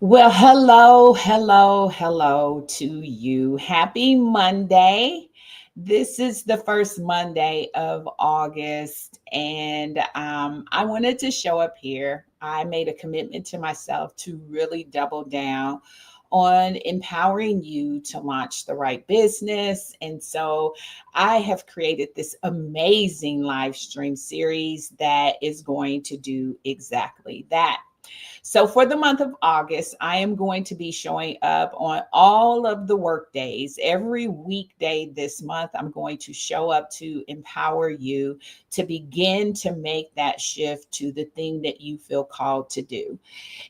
Well, hello to you. Happy Monday. This is the first Monday of August, and I wanted to show up here. I made a commitment to myself to really double down on empowering you to launch the right business. And so I have created this amazing live stream series that is going to do exactly that. So for the month of August, I am going to be showing up on all of the work days. Every weekday this month, I'm going to show up to empower you to begin to make that shift to the thing that you feel called to do.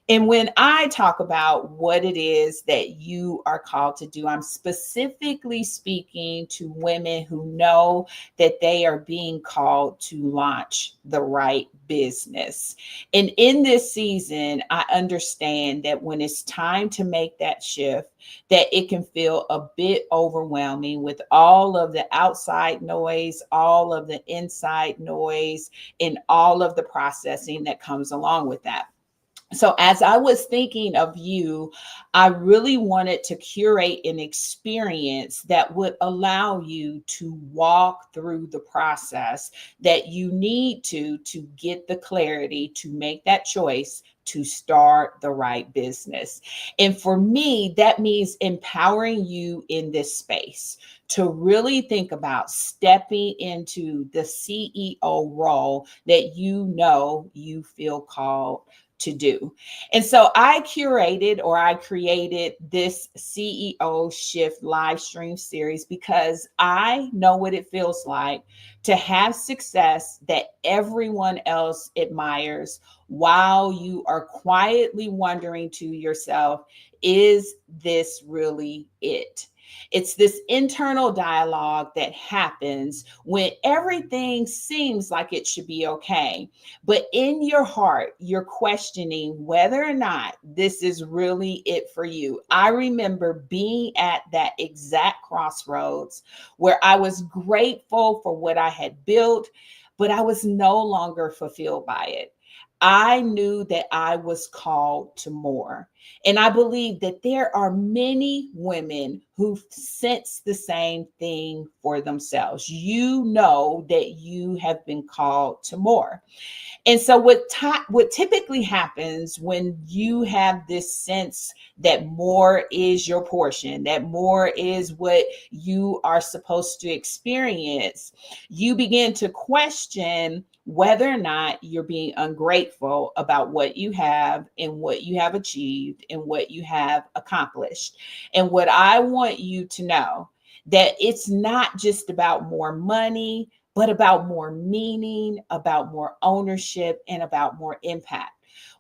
And when I talk about what it is that you are called to do, I'm specifically speaking to women who know that they are being called to launch the right business. And in this season, I understand that when it's time to make that shift, that it can feel a bit overwhelming with all of the outside noise, all of the inside noise, and all of the processing that comes along with that. So, as I was thinking of you, I really wanted to curate an experience that would allow you to walk through the process that you need to get the clarity to make that choice to start the right business. And for me, that means empowering you in this space to really think about stepping into the CEO role that you know you feel called to do. And so I created this CEO Shift live stream series because I know what it feels like to have success that everyone else admires while you are quietly wondering to yourself, is this really it? It's this internal dialogue that happens when everything seems like it should be okay, but in your heart, you're questioning whether or not this is really it for you. I remember being at that exact crossroads where I was grateful for what I had built, but I was no longer fulfilled by it. I knew that I was called to more. And I believe that there are many women who sense the same thing for themselves. You know that you have been called to more. And so what typically happens when you have this sense that more is your portion, that more is what you are supposed to experience, you begin to question whether or not you're being ungrateful about what you have and what you have achieved and what you have accomplished. And what I want you to know, that it's not just about more money, but about more meaning, about more ownership, and about more impact.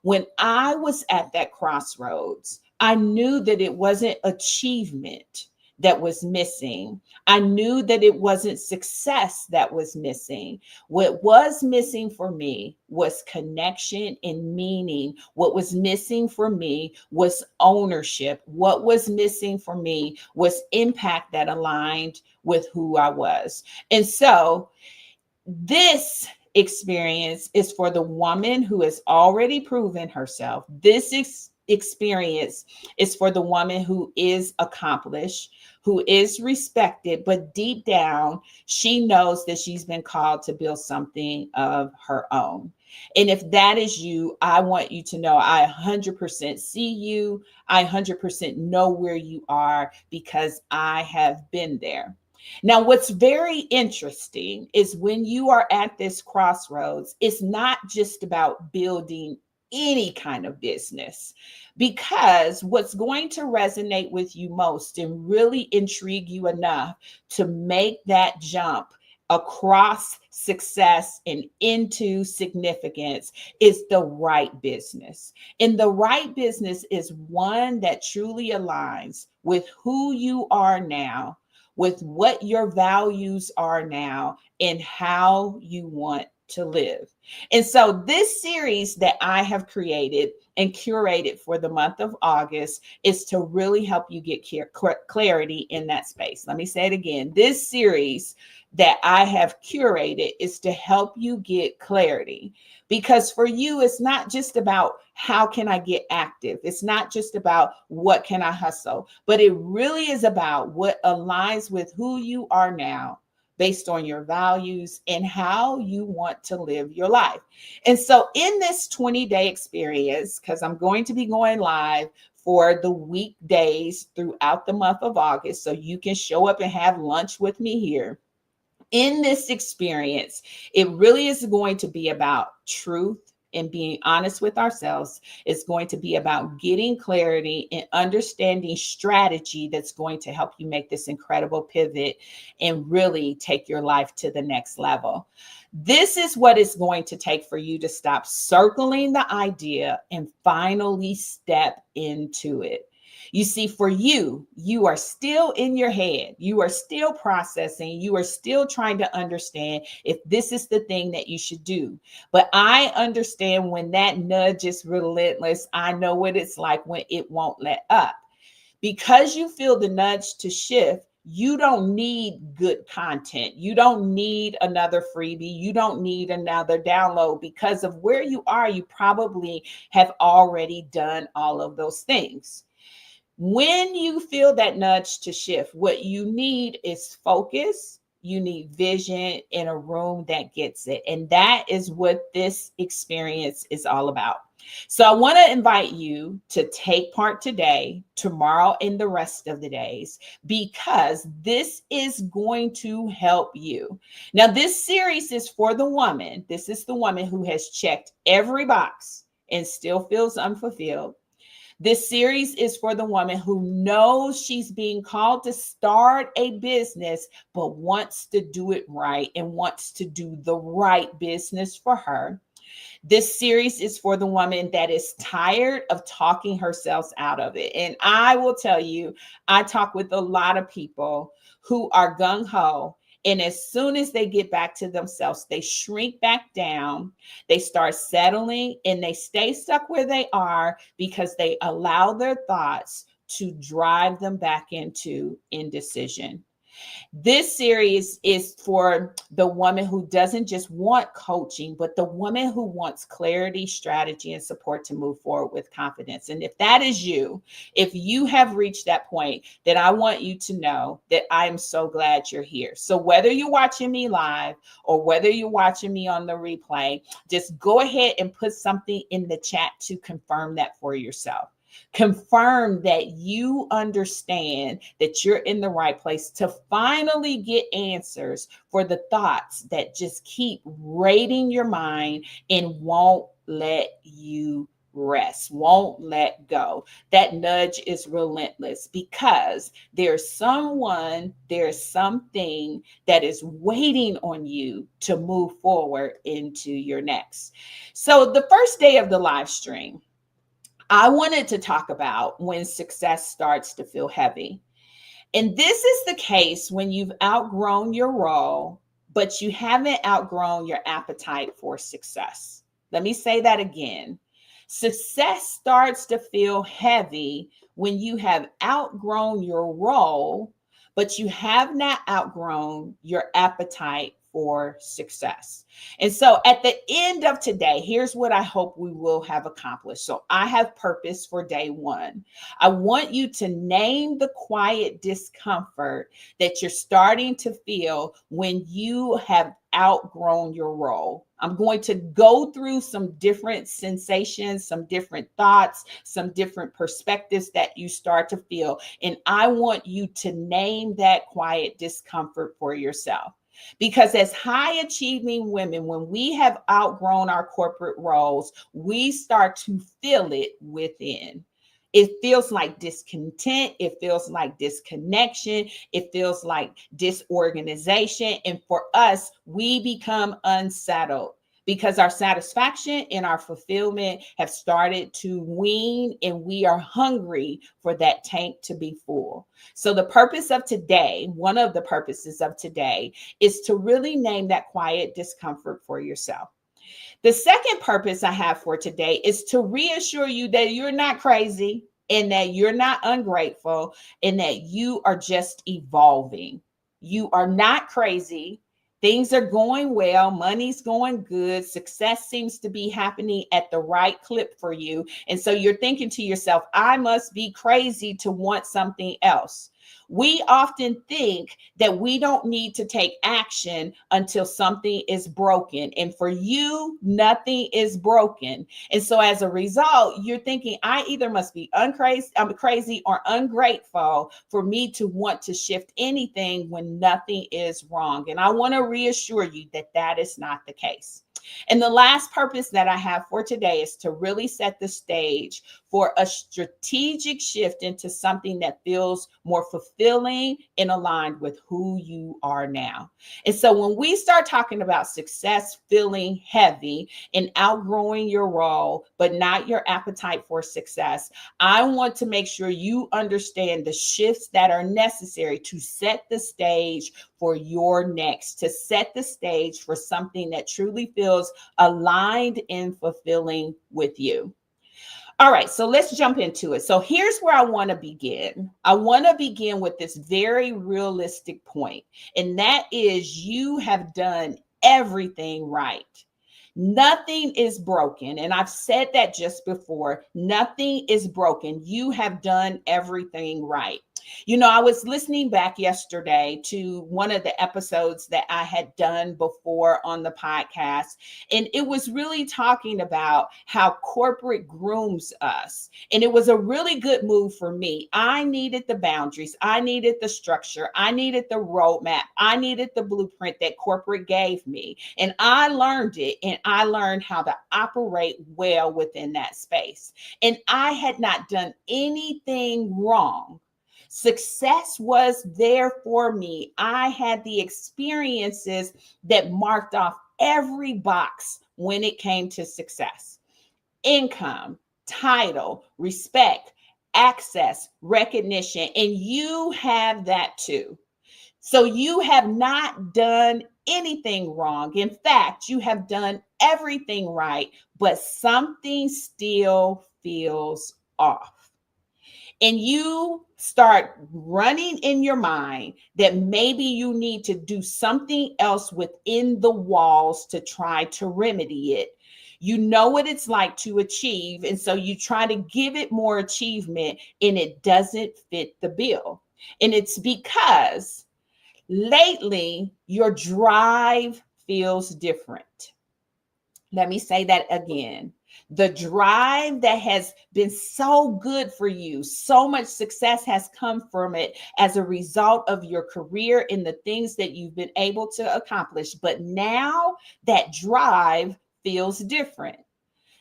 When I was at that crossroads, I knew that it wasn't achievement that was missing. I knew that it wasn't success that was missing. What was missing for me was connection and meaning. What was missing for me was ownership. What was missing for me was impact that aligned with who I was. And so, this experience is for the woman who has already proven herself. Experience is for the woman who is accomplished, who is respected, but deep down, she knows that she's been called to build something of her own. And if that is you, I want you to know I 100% see you. I 100% know where you are because I have been there. Now, what's very interesting is when you are at this crossroads, it's not just about building any kind of business, because what's going to resonate with you most and really intrigue you enough to make that jump across success and into significance is the right business. And the right business is one that truly aligns with who you are now, with what your values are now, and how you want to live. And so this series that I have created and curated for the month of August is to really help you get clarity in that space. Let me say it again. This series that I have curated is to help you get clarity, because for you, it's not just about how can I get active? It's not just about what can I hustle, but it really is about what aligns with who you are now, based on your values and how you want to live your life. And so in this 20-day experience, because I'm going to be going live for the weekdays throughout the month of August, so you can show up and have lunch with me here. In this experience, it really is going to be about truth and being honest with ourselves. It's going to be about getting clarity and understanding strategy that's going to help you make this incredible pivot and really take your life to the next level. This is what it's going to take for you to stop circling the idea and finally step into it. You see, for you, you are still in your head. You are still processing. You are still trying to understand if this is the thing that you should do. But I understand when that nudge is relentless. I know what it's like when it won't let up. Because you feel the nudge to shift, you don't need good content. You don't need another freebie. You don't need another download, because of where you are. You probably have already done all of those things. When you feel that nudge to shift, what you need is focus. You need vision in a room that gets it. And that is what this experience is all about. So I want to invite you to take part today, tomorrow, and the rest of the days, because this is going to help you. Now, this series is for the woman. This is the woman who has checked every box and still feels unfulfilled. This series is for the woman who knows she's being called to start a business, but wants to do it right and wants to do the right business for her. This series is for the woman that is tired of talking herself out of it. And I will tell you, I talk with a lot of people who are gung-ho. And as soon as they get back to themselves, they shrink back down, they start settling, and they stay stuck where they are because they allow their thoughts to drive them back into indecision. This series is for the woman who doesn't just want coaching, but the woman who wants clarity, strategy, and support to move forward with confidence. And if that is you, if you have reached that point, then I want you to know that I am so glad you're here. So whether you're watching me live or whether you're watching me on the replay, just go ahead and put something in the chat to confirm that for yourself. Confirm that you understand that you're in the right place to finally get answers for the thoughts that just keep raiding your mind and won't let you rest, won't let go. That nudge is relentless because there's something that is waiting on you to move forward into your next. So the first day of the live stream, I wanted to talk about when success starts to feel heavy. And this is the case when you've outgrown your role, but you haven't outgrown your appetite for success. Let me say that again. Success starts to feel heavy when you have outgrown your role, but you have not outgrown your appetite for success. And so at the end of today, here's what I hope we will have accomplished. So I have purpose for day one. I want you to name the quiet discomfort that you're starting to feel when you have outgrown your role. I'm going to go through some different sensations, some different thoughts, some different perspectives that you start to feel. And I want you to name that quiet discomfort for yourself. Because as high achieving women, when we have outgrown our corporate roles, we start to feel it within. It feels like discontent. It feels like disconnection. It feels like disorganization. And for us, we become unsettled because our satisfaction and our fulfillment have started to wane, and we are hungry for that tank to be full. So the purpose of today, one of the purposes of today, is to really name that quiet discomfort for yourself. The second purpose I have for today is to reassure you that you're not crazy, and that you're not ungrateful, and that you are just evolving. You are not crazy. Things are going well. Money's going good. Success seems to be happening at the right clip for you. And so you're thinking to yourself, I must be crazy to want something else. We often think that we don't need to take action until something is broken. And for you, nothing is broken. And so as a result, you're thinking, I either must be crazy or ungrateful for me to want to shift anything when nothing is wrong. And I want to reassure you that that is not the case. And the last purpose that I have for today is to really set the stage for a strategic shift into something that feels more fulfilling and aligned with who you are now. And so when we start talking about success feeling heavy and outgrowing your role, but not your appetite for success, I want to make sure you understand the shifts that are necessary to set the stage for your next, to set the stage for something that truly feels aligned and fulfilling with you. All right, so let's jump into it. So here's where I want to begin. I want to begin with this very realistic point, and that is you have done everything right. Nothing is broken. And I've said that just before. Nothing is broken. You have done everything right. You know, I was listening back yesterday to one of the episodes that I had done before on the podcast, and it was really talking about how corporate grooms us. And it was a really good move for me. I needed the boundaries, I needed the structure, I needed the roadmap, I needed the blueprint that corporate gave me. And I learned it, and I learned how to operate well within that space. And I had not done anything wrong. Success was there for me. I had the experiences that marked off every box when it came to success: income, title, respect, access, recognition. And you have that too. So you have not done anything wrong. In fact, you have done everything right, but something still feels off. And you start running in your mind that maybe you need to do something else within the walls to try to remedy it. You know what it's like to achieve, and so you try to give it more achievement, and it doesn't fit the bill. And it's because lately your drive feels different. Let me say that again. The drive that has been so good for you, so much success has come from it as a result of your career and the things that you've been able to accomplish. But now that drive feels different.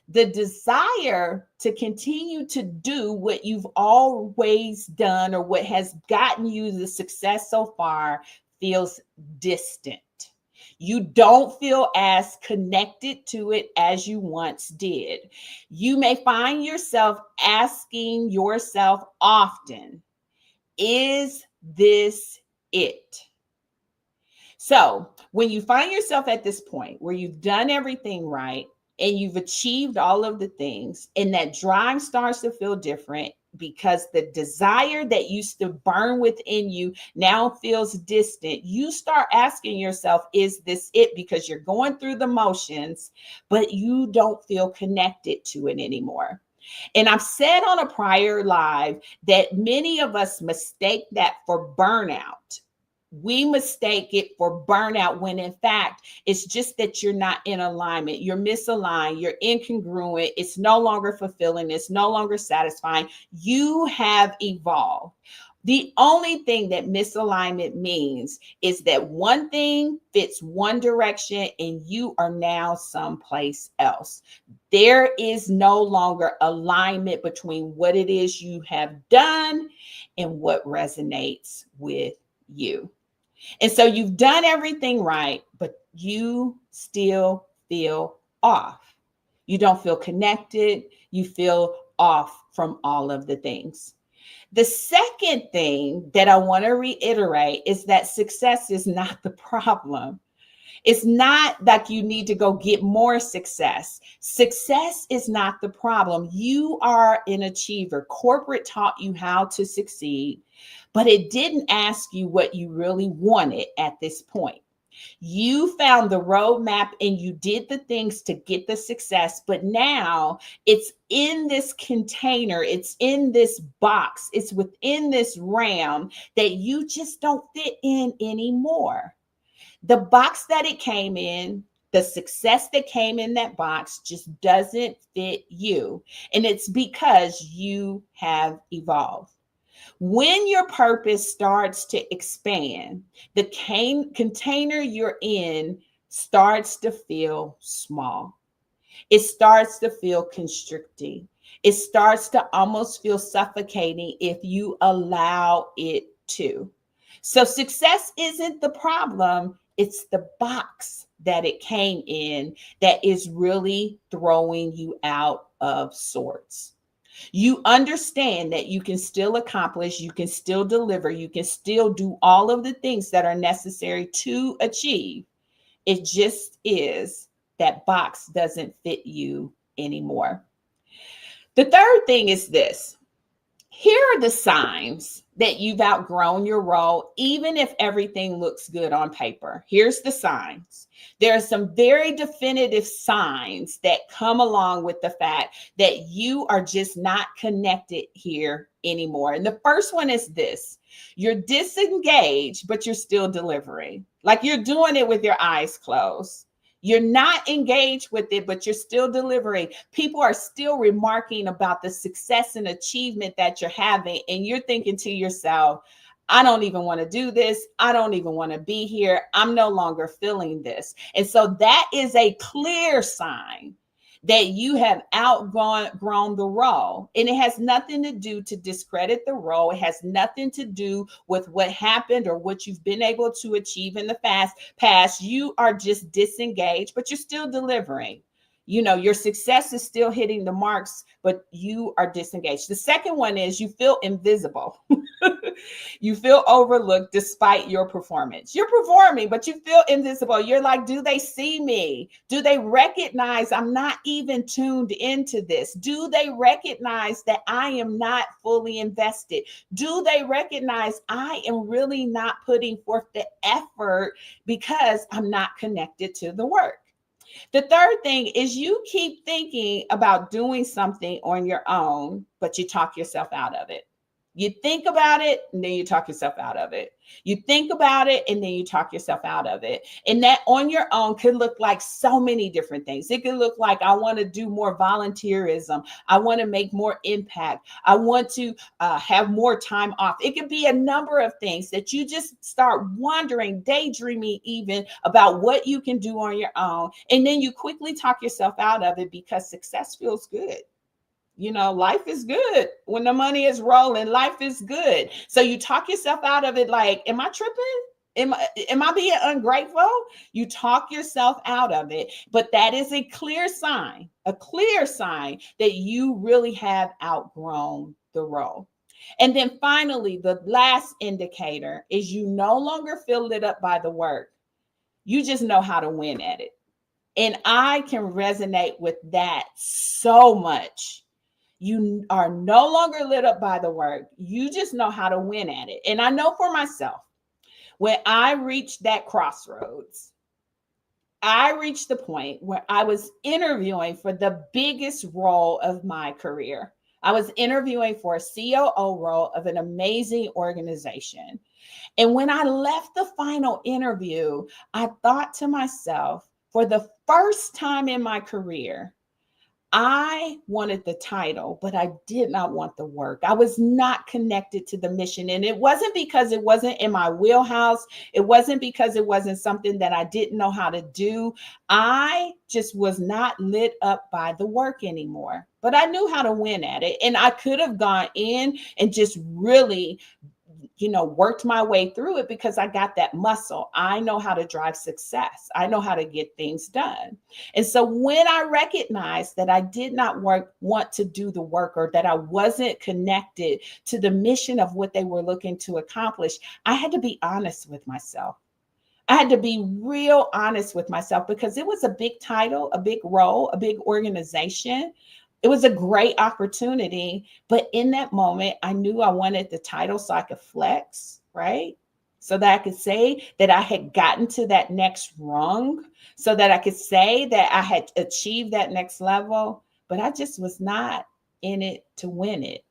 The desire to continue to do what you've always done or what has gotten you the success so far feels distant. You don't feel as connected to it as you once did. You may find yourself asking yourself often, is this it? So when you find yourself at this point where you've done everything right and you've achieved all of the things, and that drive starts to feel different because the desire that used to burn within you now feels distant, you start asking yourself, is this it? Because you're going through the motions, but you don't feel connected to it anymore. And I've said on a prior live that many of us mistake that for burnout. We mistake it for burnout when in fact, it's just that you're not in alignment. You're misaligned. You're incongruent. It's no longer fulfilling. It's no longer satisfying. You have evolved. The only thing that misalignment means is that one thing fits one direction and you are now someplace else. There is no longer alignment between what it is you have done and what resonates with you. And so you've done everything right, but you still feel off. You don't feel connected. You feel off from all of the things. The second thing that I want to reiterate is that success is not the problem. It's not like you need to go get more success. Success is not the problem. You are an achiever. Corporate taught you how to succeed, but it didn't ask you what you really wanted at this point. You found the roadmap and you did the things to get the success, but now it's in this container, it's in this box, it's within this realm that you just don't fit in anymore. The box that it came in, the success that came in that box just doesn't fit you. And it's because you have evolved. When your purpose starts to expand, the container you're in starts to feel small. It starts to feel constricting. It starts to almost feel suffocating if you allow it to. So success isn't the problem. It's the box that it came in that is really throwing you out of sorts. You understand that you can still accomplish, you can still deliver, you can still do all of the things that are necessary to achieve. It just is that box doesn't fit you anymore. The third thing is this. Here are the signs that you've outgrown your role, even if everything looks good on paper. Here's the signs. There are some very definitive signs that come along with the fact that you are just not connected here anymore. And the first one is this. You're disengaged, but you're still delivering. Like you're doing it with your eyes closed. You're not engaged with it, but you're still delivering. People are still remarking about the success and achievement that you're having. And you're thinking to yourself, I don't even want to do this. I don't even want to be here. I'm no longer feeling this. And so that is a clear sign that you have outgrown the role. And it has nothing to do to discredit the role. It has nothing to do with what happened or what you've been able to achieve in the past. You are just disengaged, but you're still delivering. You know, your success is still hitting the marks, but you are disengaged. The second one is you feel invisible. You feel overlooked despite your performance. You're performing, but you feel invisible. You're like, do they see me? Do they recognize I'm not even tuned into this? Do they recognize that I am not fully invested? Do they recognize I am really not putting forth the effort because I'm not connected to the work? The third thing is you keep thinking about doing something on your own, but you talk yourself out of it. You think about it and then you talk yourself out of it. You think about it and then you talk yourself out of it. And that on your own could look like so many different things. It could look like I want to do more volunteerism. I want to make more impact. I want to have more time off. It could be a number of things that you just start wondering, daydreaming even about what you can do on your own. And then you quickly talk yourself out of it because success feels good. You know, life is good. When the money is rolling, life is good. So you talk yourself out of it like, am I tripping? Am I being ungrateful? You talk yourself out of it. But that is a clear sign that you really have outgrown the role. And then finally, the last indicator is you no longer feel lit up by the work. You just know how to win at it. And I can resonate with that so much. You are no longer lit up by the work. You just know how to win at it. And I know for myself, when I reached that crossroads, I reached the point where I was interviewing for the biggest role of my career. I was interviewing for a COO role of an amazing organization. And when I left the final interview, I thought to myself, for the first time in my career, I wanted the title, but I did not want the work. I was not connected to the mission. And it wasn't because it wasn't in my wheelhouse. It wasn't because it wasn't something that I didn't know how to do. I just was not lit up by the work anymore, but I knew how to win at it. And I could have gone in and just really worked my way through it because I got that muscle. I know how to drive success. I know how to get things done. And so when I recognized that I did not want to do the work, or that I wasn't connected to the mission of what they were looking to accomplish, I had to be honest with myself. I had to be real honest with myself, because it was a big title, a big role, a big organization. It was a great opportunity. But in that moment, I knew I wanted the title so I could flex, right? So that I could say that I had gotten to that next rung, so that I could say that I had achieved that next level. But I just was not in it to win it.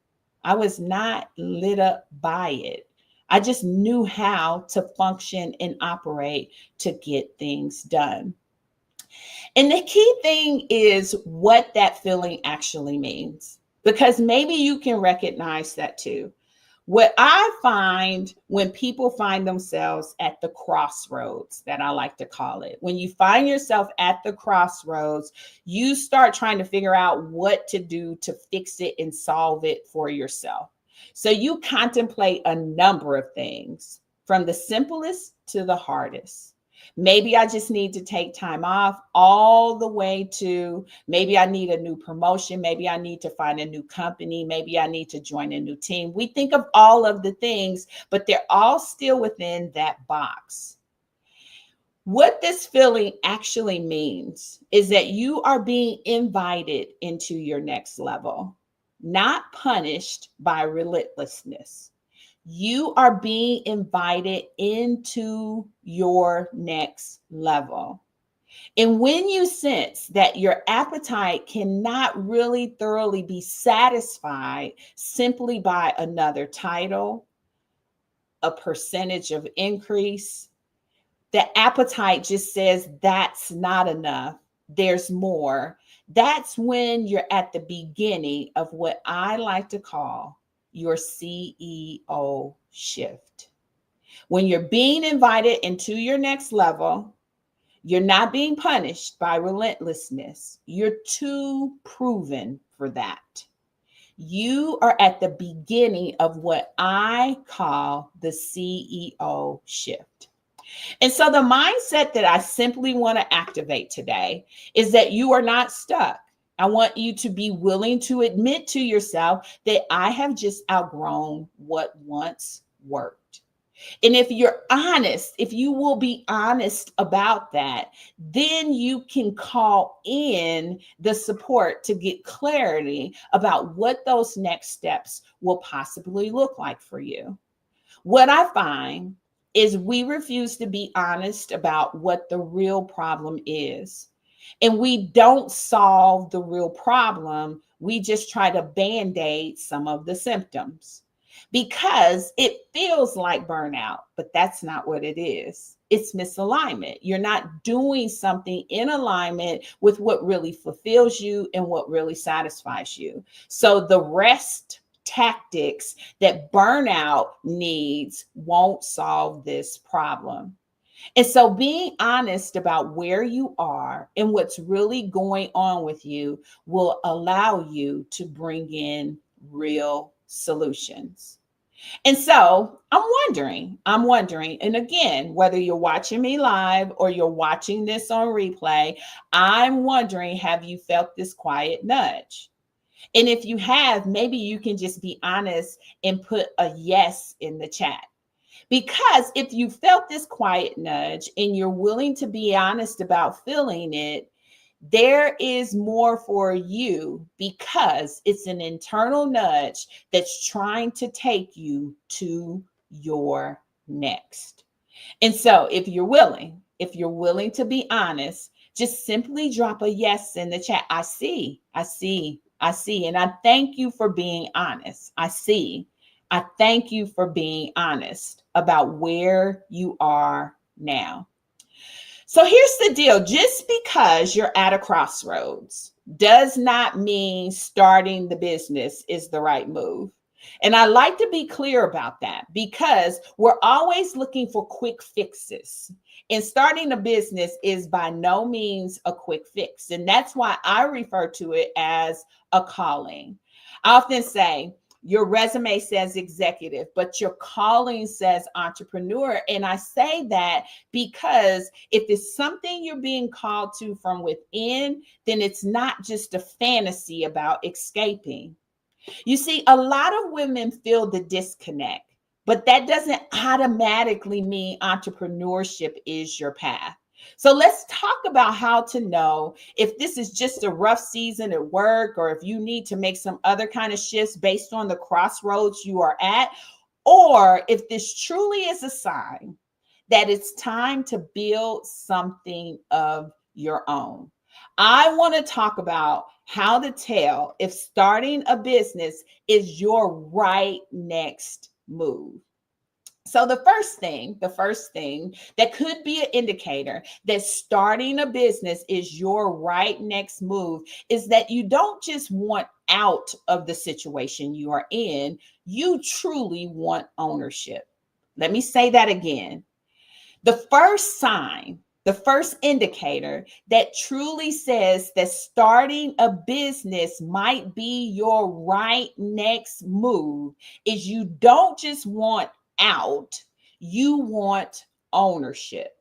I was not lit up by it. I just knew how to function and operate to get things done. And the key thing is what that feeling actually means, because maybe you can recognize that too. What I find when people find themselves at the crossroads, that I like to call it, when you find yourself at the crossroads, you start trying to figure out what to do to fix it and solve it for yourself. So you contemplate a number of things, from the simplest to the hardest. Maybe I just need to take time off, all the way to maybe I need a new promotion. Maybe I need to find a new company. Maybe I need to join a new team. We think of all of the things, but they're all still within that box. What this feeling actually means is that you are being invited into your next level, not punished by relentlessness. You are being invited into your next level. And when you sense that your appetite cannot really thoroughly be satisfied simply by another title, a percentage of increase, the appetite just says that's not enough, there's more. That's when you're at the beginning of what I like to call your CEO shift. When you're being invited into your next level, you're not being punished by relentlessness. You're too proven for that. You are at the beginning of what I call the CEO shift. And so the mindset that I simply want to activate today is that you are not stuck. I want you to be willing to admit to yourself that I have just outgrown what once worked. And if you're honest, if you will be honest about that, then you can call in the support to get clarity about what those next steps will possibly look like for you. What I find is we refuse to be honest about what the real problem is. And we don't solve the real problem. We just try to band-aid some of the symptoms, because it feels like burnout, but that's not what it is. It's misalignment. You're not doing something in alignment with what really fulfills you and what really satisfies you. So the rest tactics that burnout needs won't solve this problem. And so being honest about where you are and what's really going on with you will allow you to bring in real solutions. And so I'm wondering, and again, whether you're watching me live or you're watching this on replay, I'm wondering, have you felt this quiet nudge? And if you have, maybe you can just be honest and put a yes in the chat. Because if you felt this quiet nudge and you're willing to be honest about feeling it, there is more for you, because it's an internal nudge that's trying to take you to your next. And so if you're willing to be honest, just simply drop a yes in the chat. I see. And I thank you for being honest. I thank you for being honest about where you are now. So here's the deal. Just because you're at a crossroads does not mean starting the business is the right move. And I like to be clear about that, because we're always looking for quick fixes. And starting a business is by no means a quick fix. And that's why I refer to it as a calling. I often say, Your resume says executive, but your calling says entrepreneur. And I say that because if it's something you're being called to from within, then it's not just a fantasy about escaping. You see, a lot of women feel the disconnect, but that doesn't automatically mean entrepreneurship is your path. So let's talk about how to know if this is just a rough season at work, or if you need to make some other kind of shifts based on the crossroads you are at, or if this truly is a sign that it's time to build something of your own. I want to talk about how to tell if starting a business is your right next move. So the first thing that could be an indicator that starting a business is your right next move is that you don't just want out of the situation you are in, you truly want ownership. Let me say that again. The first sign, the first indicator that truly says that starting a business might be your right next move is you don't just want out, you want ownership.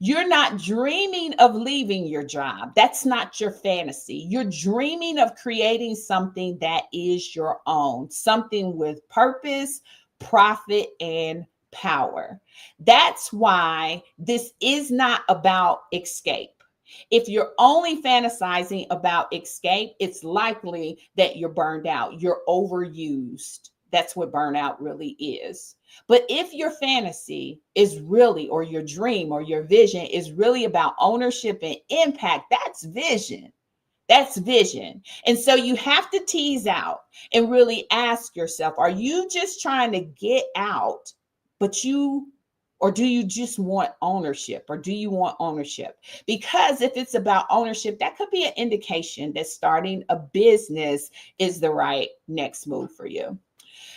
You're not dreaming of leaving your job. That's not your fantasy. You're dreaming of creating something that is your own, something with purpose, profit, and power. That's why this is not about escape. If you're only fantasizing about escape, it's likely that you're burned out, you're overused. That's what burnout really is. But if your fantasy is really, or your dream or your vision is really about ownership and impact, that's vision. That's vision. And so you have to tease out and really ask yourself, are you just trying to get out, or do you just want ownership? Or do you want ownership? Because if it's about ownership, that could be an indication that starting a business is the right next move for you.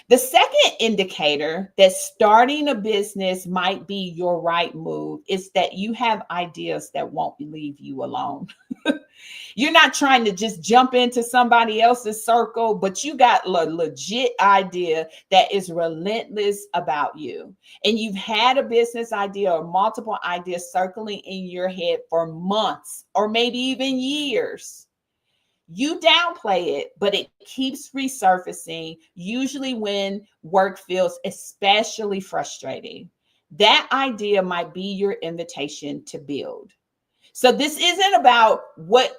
The second indicator that starting a business might be your right move is that you have ideas that won't leave you alone. You're not trying to just jump into somebody else's circle, but you got a legit idea that is relentless about you. And you've had a business idea or multiple ideas circling in your head for months or maybe even years. You downplay it, but it keeps resurfacing, usually when work feels especially frustrating. That idea might be your invitation to build. So this isn't about what,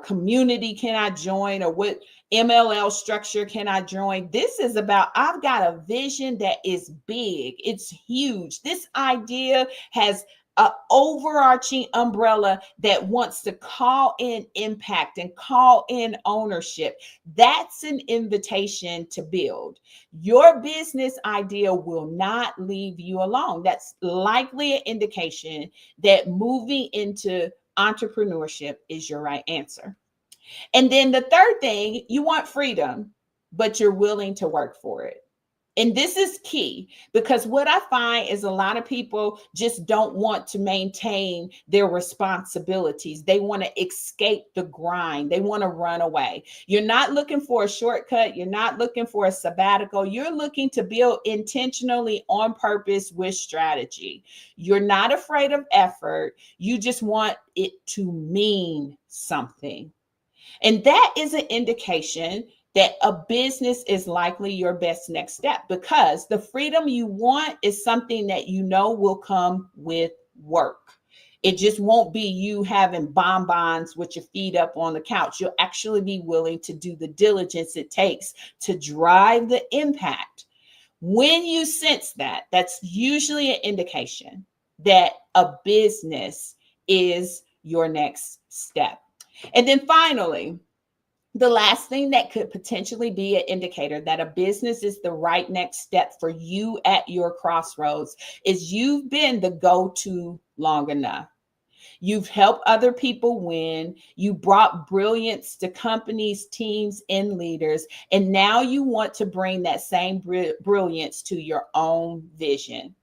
community can I join, or what MLL structure can I join. This is about, I've got a vision that is big. It's huge. This idea has an overarching umbrella that wants to call in impact and call in ownership. That's an invitation to build. Your business idea will not leave you alone. That's likely an indication that moving into entrepreneurship is your right answer. And then the third thing, you want freedom, but you're willing to work for it. And this is key, because what I find is a lot of people just don't want to maintain their responsibilities. They want to escape the grind. They want to run away. You're not looking for a shortcut. You're not looking for a sabbatical. You're looking to build intentionally, on purpose, with strategy. You're not afraid of effort. You just want it to mean something. And that is an indication that a business is likely your best next step, because the freedom you want is something that you know will come with work. It just won't be you having bonbons with your feet up on the couch. You'll actually be willing to do the diligence it takes to drive the impact. When you sense that, that's usually an indication that a business is your next step. And then finally, the last thing that could potentially be an indicator that a business is the right next step for you at your crossroads is you've been the go-to long enough. You've helped other people win. You brought brilliance to companies, teams, and leaders. And now you want to bring that same brilliance to your own vision.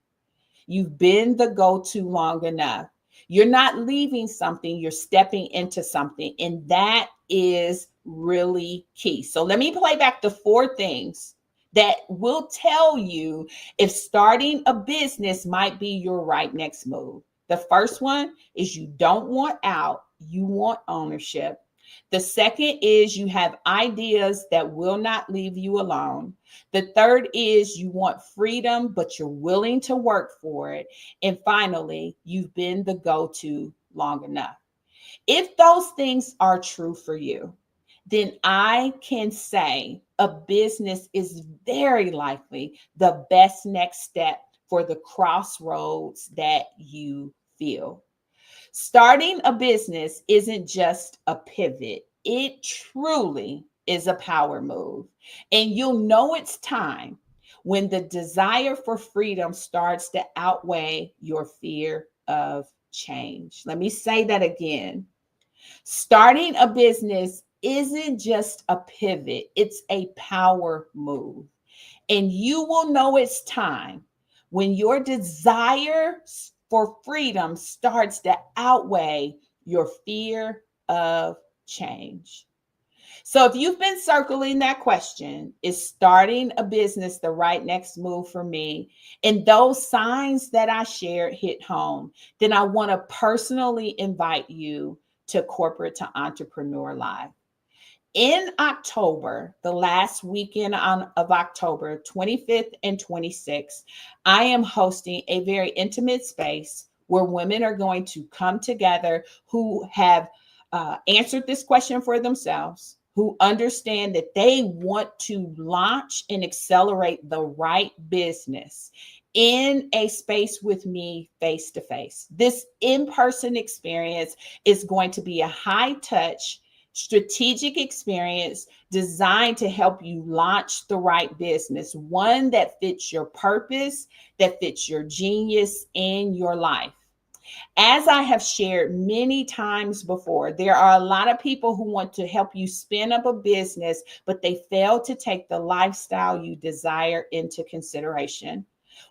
You've been the go-to long enough. You're not leaving something, you're stepping into something. And that is really key. So let me play back the 4 things that will tell you if starting a business might be your right next move. The first one is you don't want out, you want ownership. The second is you have ideas that will not leave you alone. The third is you want freedom, but you're willing to work for it. And finally, you've been the go to long enough. If those things are true for you, then I can say a business is very likely the best next step for the crossroads that you feel. Starting a business isn't just a pivot, it truly is a power move. And you'll know it's time when the desire for freedom starts to outweigh your fear of change. Let me say that again. Starting a business isn't just a pivot, it's a power move. And you will know it's time when your desire for freedom starts to outweigh your fear of change. So if you've been circling that question, is starting a business the right next move for me? And those signs that I shared hit home, then I want to personally invite you to Corporate to Entrepreneur Live. In October, the last weekend of October, 25th and 26th, I am hosting a very intimate space where women are going to come together who have answered this question for themselves, who understand that they want to launch and accelerate the right business in a space with me face to face. This in-person experience is going to be a high touch, strategic experience designed to help you launch the right business, one that fits your purpose, that fits your genius in your life. As I have shared many times before, there are a lot of people who want to help you spin up a business, but they fail to take the lifestyle you desire into consideration.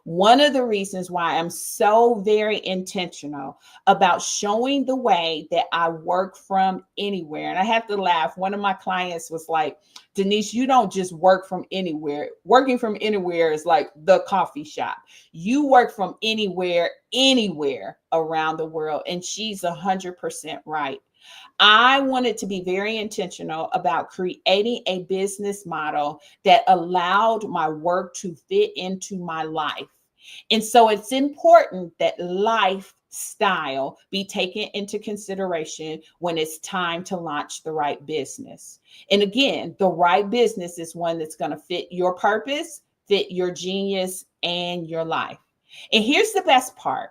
One of the reasons why I'm so very intentional about showing the way that I work from anywhere. And I have to laugh. One of my clients was like, Denise, you don't just work from anywhere. Working from anywhere is like the coffee shop. You work from anywhere around the world. And she's 100% right. I wanted to be very intentional about creating a business model that allowed my work to fit into my life. And so it's important that lifestyle be taken into consideration when it's time to launch the right business. And again, the right business is one that's going to fit your purpose, fit your genius, and your life. And here's the best part.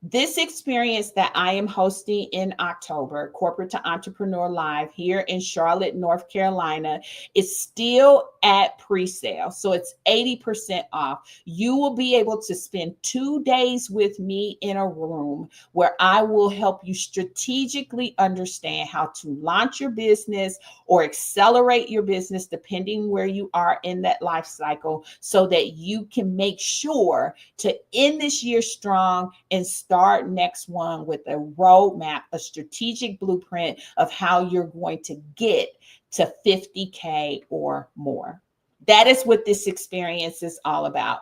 This experience that I am hosting in October, Corporate to Entrepreneur Live here in Charlotte, North Carolina, is still at pre-sale. So it's 80% off. You will be able to spend 2 days with me in a room where I will help you strategically understand how to launch your business or accelerate your business, depending where you are in that life cycle, so that you can make sure to end this year strong and start next one with a roadmap, a strategic blueprint of how you're going to get to 50K or more. That is what this experience is all about.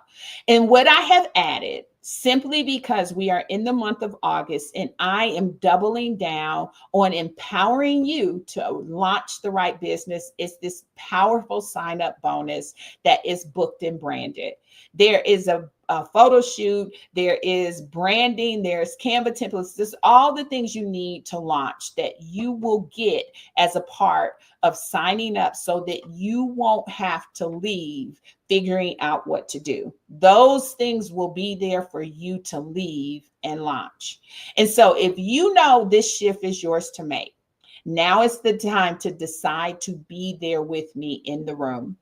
And what I have added, simply because we are in the month of August and I am doubling down on empowering you to launch the right business, is this powerful sign up bonus that is booked and branded. There is a photo shoot, there is branding, there's Canva templates, there's all the things you need to launch that you will get as a part of signing up, so that you won't have to leave figuring out what to do. Those things will be there for you to leave and launch. And so if you know this shift is yours to make, now is the time to decide to be there with me in the room.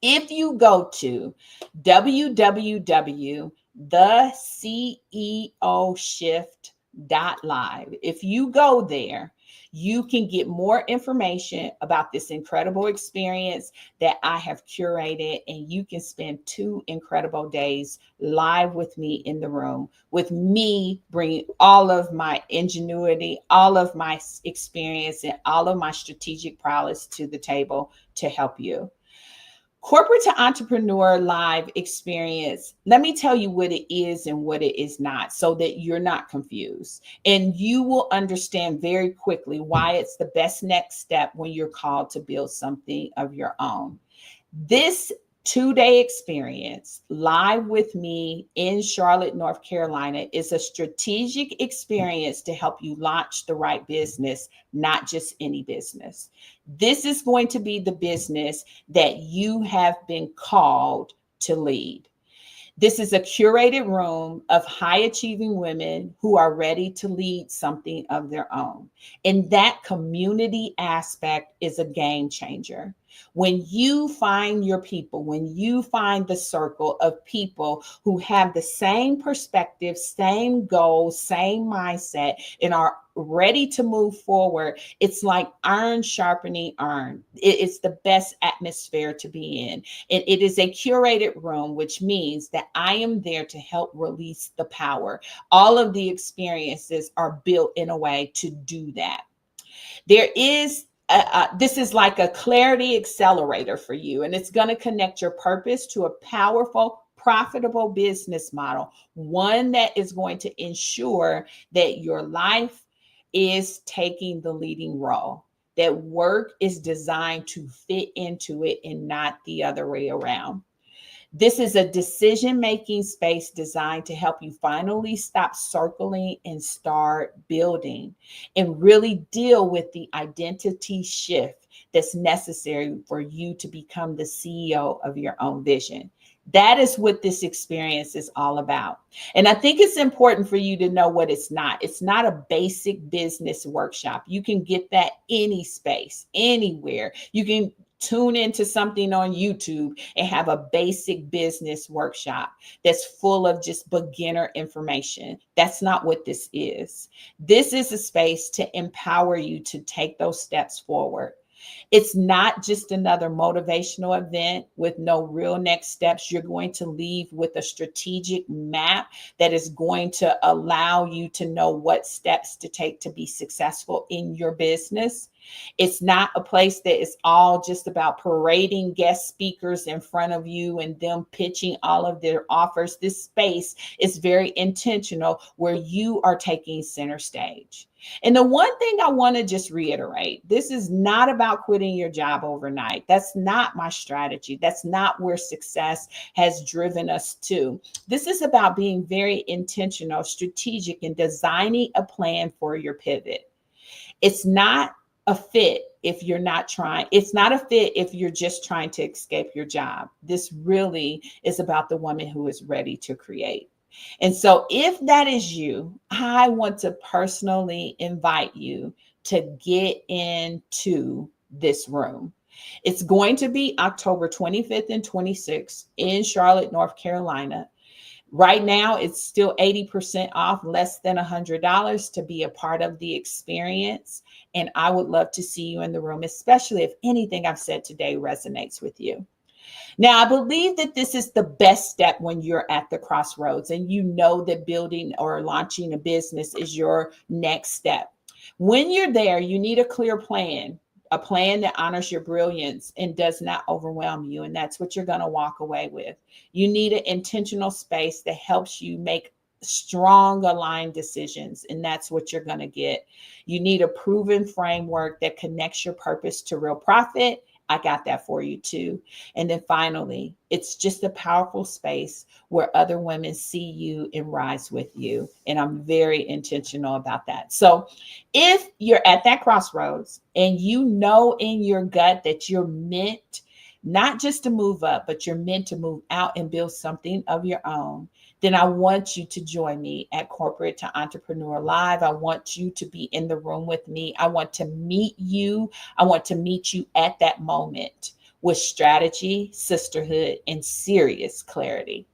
If you go to www.theceoshift.live, if you go there, you can get more information about this incredible experience that I have curated, and you can spend 2 incredible days live with me in the room, with me bringing all of my ingenuity, all of my experience, and all of my strategic prowess to the table to help you. Corporate to Entrepreneur Live experience, let me tell you what it is and what it is not so that you're not confused. And you will understand very quickly why it's the best next step when you're called to build something of your own. This 2-day experience live with me in Charlotte, North Carolina is a strategic experience to help you launch the right business, not just any business. This is going to be the business that you have been called to lead. This is a curated room of high achieving women who are ready to lead something of their own. And that community aspect is a game changer. When you find your people, when you find the circle of people who have the same perspective, same goals, same mindset, and are ready to move forward, it's like iron sharpening iron. It's the best atmosphere to be in. And it is a curated room, which means that I am there to help release the power. All of the experiences are built in a way to do that. There is this is like a clarity accelerator for you, and it's going to connect your purpose to a powerful, profitable business model, one that is going to ensure that your life is taking the leading role, that work is designed to fit into it and not the other way around. This is a decision-making space designed to help you finally stop circling and start building and really deal with the identity shift that's necessary for you to become the CEO of your own vision. That is what this experience is all about. And I think it's important for you to know what it's not. It's not a basic business workshop. You can get that any space, anywhere. You can tune into something on YouTube and have a basic business workshop that's full of just beginner information. That's not what this is. This is a space to empower you to take those steps forward. It's not just another motivational event with no real next steps. You're going to leave with a strategic map that is going to allow you to know what steps to take to be successful in your business. It's not a place that is all just about parading guest speakers in front of you and them pitching all of their offers. This space is very intentional where you are taking center stage. And the one thing I want to just reiterate, this is not about quitting your job overnight. That's not my strategy. That's not where success has driven us to. This is about being very intentional, strategic, and designing a plan for your pivot. It's not a fit if you're not trying. It's not a fit if you're just trying to escape your job. This really is about the woman who is ready to create. And so, if that is you, I want to personally invite you to get into this room. It's going to be October 25th and 26th in Charlotte, North Carolina. Right now, it's still 80% off, less than $100 to be a part of the experience. And I would love to see you in the room, especially if anything I've said today resonates with you. Now, I believe that this is the best step when you're at the crossroads and you know that building or launching a business is your next step. When you're there, you need a plan that honors your brilliance and does not overwhelm you. And that's what you're going to walk away with. You need an intentional space that helps you make strong aligned decisions, and that's what you're going to get. You need a proven framework that connects your purpose to real profit. I got that for you too. And then finally, it's just a powerful space where other women see you and rise with you. And I'm very intentional about that. So if you're at that crossroads and you know in your gut that you're meant not just to move up, but you're meant to move out and build something of your own, then I want you to join me at Corporate to Entrepreneur Live. I want you to be in the room with me. I want to meet you. I want to meet you at that moment with strategy, sisterhood, and serious clarity.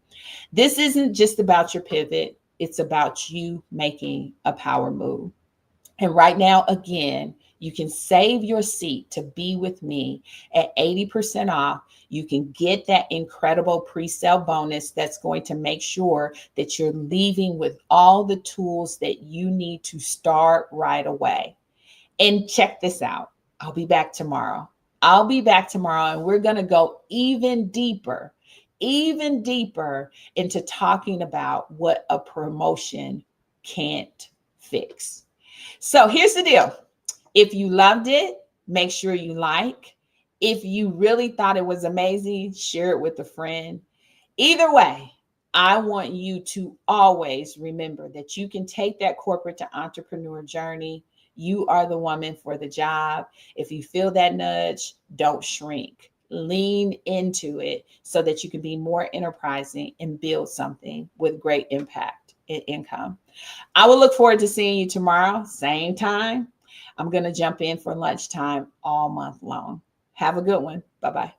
This isn't just about your pivot. It's about you making a power move. And right now, again, you can save your seat to be with me at 80% off. You can get that incredible pre-sale bonus that's going to make sure that you're leaving with all the tools that you need to start right away. And check this out. I'll be back tomorrow. I'll be back tomorrow and we're going to go even deeper into talking about what a promotion can't fix. So here's the deal. If you loved it, make sure you like. If you really thought it was amazing, share it with a friend. Either way, I want you to always remember that you can take that corporate to entrepreneur journey. You are the woman for the job. If you feel that nudge, don't shrink. Lean into it so that you can be more enterprising and build something with great impact and income. I will look forward to seeing you tomorrow, same time. I'm going to jump in for lunchtime all month long. Have a good one. Bye-bye.